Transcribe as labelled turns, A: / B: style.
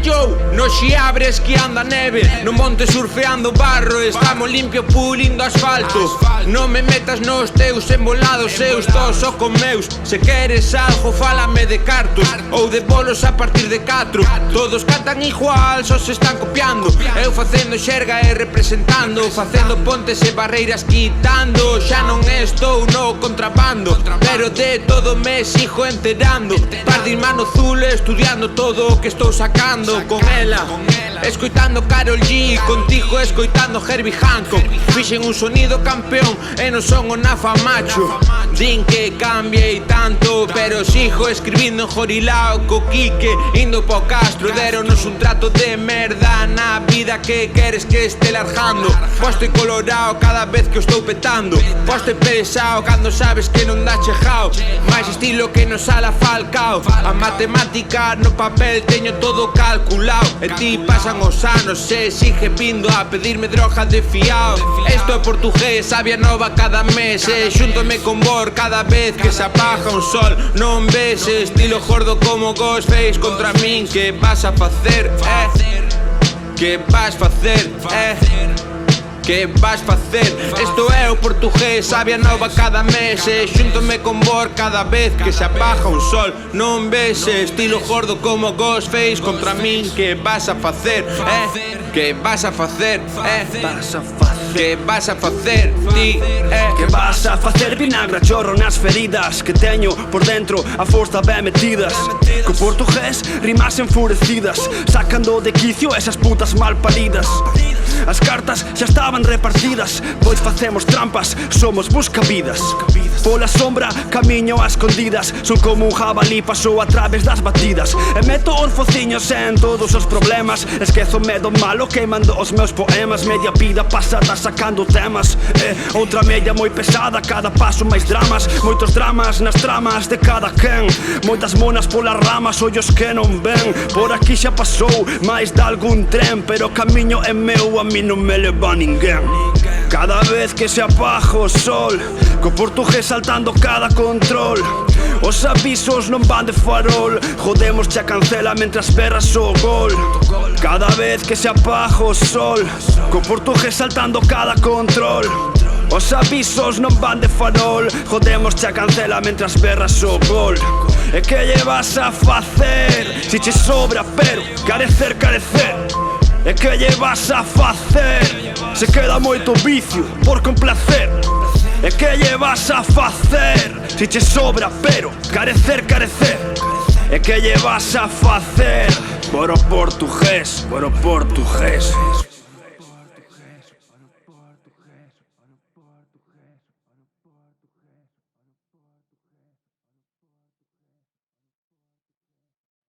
A: yo, no xiabre esquiando a neve, no monte surfeando barro, estamos limpio pulindo asfalto. Non me metas nos teus embolados seus, todos só con meus. Se queres algo, fálame de cartos ou de bolos a partir de 4. Todos cantan igual, só se están copiando. Eu facendo xerga e representando, facendo pontes e barreiras quitando. Xa non estou no contrabando, pero de todo me sigo enterando. Par de irmán azul estudiando todo o que estou sacando. Con ela escoitando Karol G, contigo escoitando Herbie Hancock. Fixen un sonido campeón e non son o Nafa macho. Din que cambiei tanto, pero sigo escribindo en Jorilao co Quique, indo po Castro. Deronos un trato de merda na vida que queres que este largando. Vos estoy colorado cada vez que o estou petando. Vos estoy pesado cando sabes que non dá chejao. Mais estilo que non sala Falcao. A matemática no papel teño todo calculado. E ti pasan os anos e sigue vindo a pedirme droga de fiao. Esto é portugués, sabia nova cada mes. E xúntome con vos cada vez que se apaga un sol. Non ves estilo gordo como Ghostface contra min. Que vas a facer, que vas facer, que vas facer? Esto é o portugués, sabia nova cada mes. E xúntome con vos cada vez que se apaga un sol. Non ves estilo gordo como Ghostface contra min. Que vas a facer, que vas a facer, que vas a facer ti,
B: que vas a facer? Vinagre a chorro nas feridas que teño por dentro, a forza ben metidas. Co portugués rimas enfurecidas, sacando de quicio esas putas mal paridas. As cartas xa estaban repartidas, pois facemos trampas, somos buscavidas. Pola sombra, camiño a escondidas, son como un jabalí, paso a través das batidas. E meto os fociños en todos os problemas, esquezo medo malo queimando os meus poemas. Media vida pasada sacando temas, outra media moi pesada, cada paso máis dramas. Moitos dramas nas tramas de cada quen, moitas monas polas ramas, ollos que non ven. Por aquí xa pasou máis de algún tren, pero o camiño é meu, a mí non me leva ninguén. Cada vez que se apaga o sol, co portugués saltando cada control. Os avisos non van de farol, jodemos xa cancela mentras berras o gol. Cada vez que se apaga o sol, co portugués saltando cada control. Os avisos non van de farol, jodemos xa cancela mentras berras o gol. E que lle vas a facer? Si che sobra pero carecer, carecer. E que lle vas a facer? Se queda moito vicio por complacer. E que lle vas a facer? Si che sobra pero carecer, carecer. E que lle vas a facer? Por o portugués, por o portugués.